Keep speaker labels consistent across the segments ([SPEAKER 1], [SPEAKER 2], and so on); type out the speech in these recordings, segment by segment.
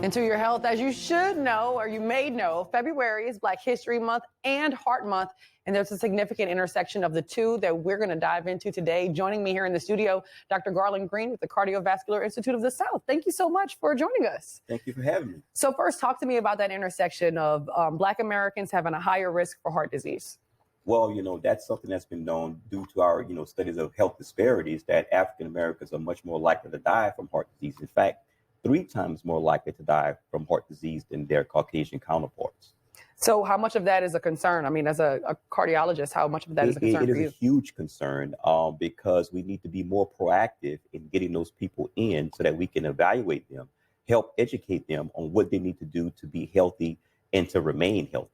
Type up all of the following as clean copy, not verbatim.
[SPEAKER 1] Into your health, as you should know, or you may know, February is Black History Month and Heart Month, and there's a significant intersection of the two that we're going to dive into today. Joining me here in the studio, Dr. Garland Green with the Cardiovascular Institute of the South. Thank you so much for joining us.
[SPEAKER 2] Thank you for having me.
[SPEAKER 1] So first, talk to me about that intersection of Black Americans having a higher risk for heart disease.
[SPEAKER 2] Well, that's something that's been known due to our, studies of health disparities, that African Americans are much more likely to die from heart disease. In fact, 3 times more likely to die from heart disease than their Caucasian counterparts.
[SPEAKER 1] So how much of that is a concern? I mean, as a cardiologist, how much of that is a concern for you?
[SPEAKER 2] It is a huge concern because we need to be more proactive in getting those people in so that we can evaluate them, help educate them on what they need to do to be healthy and to remain healthy.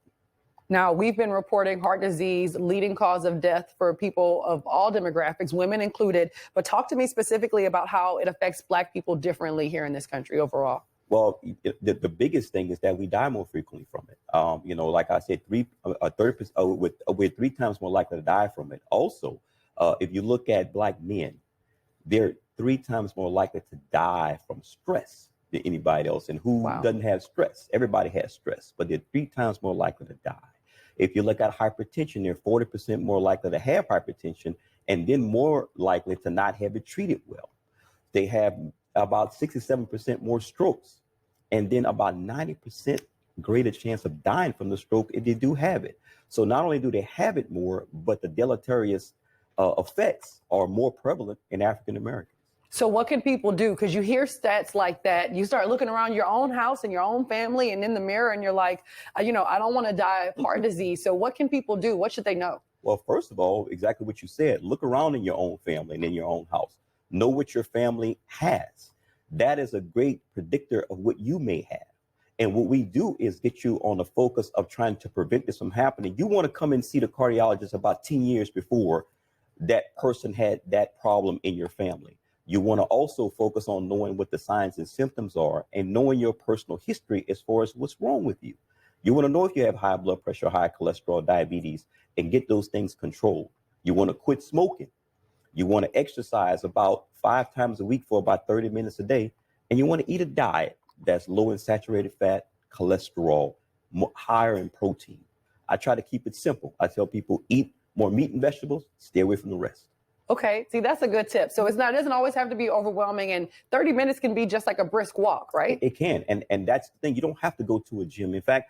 [SPEAKER 1] Now, we've been reporting heart disease, leading cause of death for people of all demographics, women included. But talk to me specifically about how it affects Black people differently here in this country overall.
[SPEAKER 2] Well, the biggest thing is that we die more frequently from it. Like I said, 30%, we're 3 times more likely to die from it. Also, if you look at Black men, they're 3 times more likely to die from stress than anybody else. And who doesn't have stress? Everybody has stress, but they're 3 times more likely to die. If you look at hypertension, they're 40% more likely to have hypertension and then more likely to not have it treated well. They have about 67% more strokes and then about 90% greater chance of dying from the stroke if they do have it. So not only do they have it more, but the deleterious effects are more prevalent in African Americans.
[SPEAKER 1] So what can people do? Because you hear stats like that. You start looking around your own house and your own family and in the mirror and you're like, I don't want to die of heart disease. So what can people do? What should they know?
[SPEAKER 2] Well, first of all, exactly what you said. Look around in your own family and in your own house. Know what your family has. That is a great predictor of what you may have. And what we do is get you on the focus of trying to prevent this from happening. You want to come and see the cardiologist about 10 years before that person had that problem in your family. You want to also focus on knowing what the signs and symptoms are and knowing your personal history as far as what's wrong with you. You want to know if you have high blood pressure, high cholesterol, diabetes, and get those things controlled. You want to quit smoking. You want to exercise about 5 times a week for about 30 minutes a day. And you want to eat a diet that's low in saturated fat, cholesterol, higher in protein. I try to keep it simple. I tell people eat more meat and vegetables, stay away from the rest.
[SPEAKER 1] Okay, see, that's a good tip. So it doesn't always have to be overwhelming, and 30 minutes can be just like a brisk walk, right?
[SPEAKER 2] It can, and that's the thing. You don't have to go to a gym. In fact,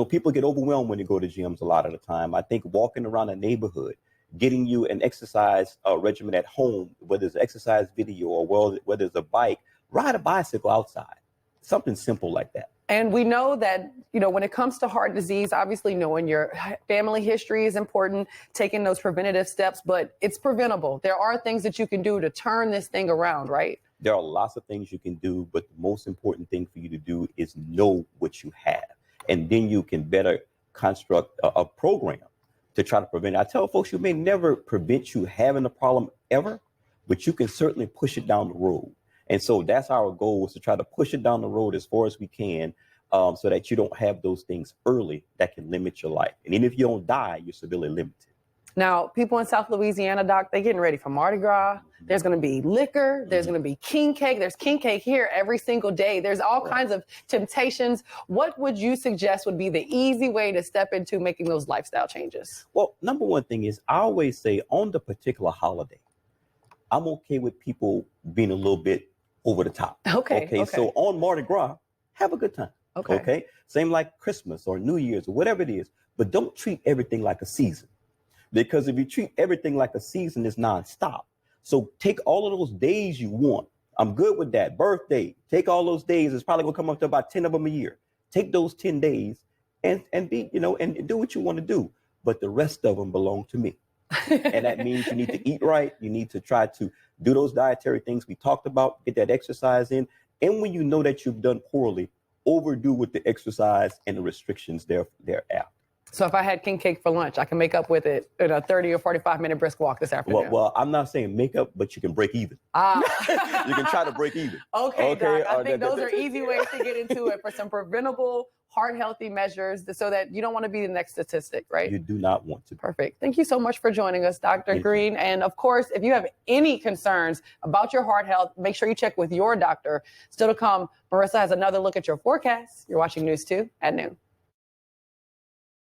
[SPEAKER 2] people get overwhelmed when they go to gyms a lot of the time. I think walking around a neighborhood, getting you an exercise regimen at home, whether it's an exercise video or whether it's a bike, ride a bicycle outside, something simple like that.
[SPEAKER 1] And we know that, when it comes to heart disease, obviously knowing your family history is important, taking those preventative steps, but it's preventable. There are things that you can do to turn this thing around, right?
[SPEAKER 2] There are lots of things you can do, but the most important thing for you to do is know what you have. And then you can better construct a program to try to prevent it. I tell folks, you may never prevent you having a problem ever, but you can certainly push it down the road. And so that's our goal, is to try to push it down the road as far as we can, so that you don't have those things early that can limit your life. And even if you don't die, you're severely limited.
[SPEAKER 1] Now, people in South Louisiana, Doc, they're getting ready for Mardi Gras. There's going to be liquor. There's going to be king cake. There's king cake here every single day. There's all kinds of temptations. What would you suggest would be the easy way to step into making those lifestyle changes?
[SPEAKER 2] Well, number one thing is, I always say on the particular holiday, I'm okay with people being a little bit over the top. Okay. So on Mardi Gras, have a good time. Okay. Same like Christmas or New Year's or whatever it is, but don't treat everything like a season, because if you treat everything like a season, it's nonstop. So take all of those days you want. I'm good with that. Birthday, take all those days. It's probably gonna come up to about 10 of them a year. Take those 10 days and be, and do what you want to do. But the rest of them belong to me. And that means you need to eat right. You need to try to do those dietary things we talked about, get that exercise in. And when you know that you've done poorly, overdo with the exercise and the restrictions thereafter.
[SPEAKER 1] So if I had king cake for lunch, I can make up with it in a 30 or 45-minute brisk walk this afternoon.
[SPEAKER 2] Well, I'm not saying make up, but you can break even. You can try to break even.
[SPEAKER 1] Okay, Doc. I think those are easy ways to get into it for some preventable, heart-healthy measures so that you don't want to be the next statistic, right?
[SPEAKER 2] You do not want to.
[SPEAKER 1] Perfect. Thank you so much for joining us, Dr. Green. And of course, if you have any concerns about your heart health, make sure you check with your doctor. Still to come, Marissa has another look at your forecast. You're watching News 2 at noon.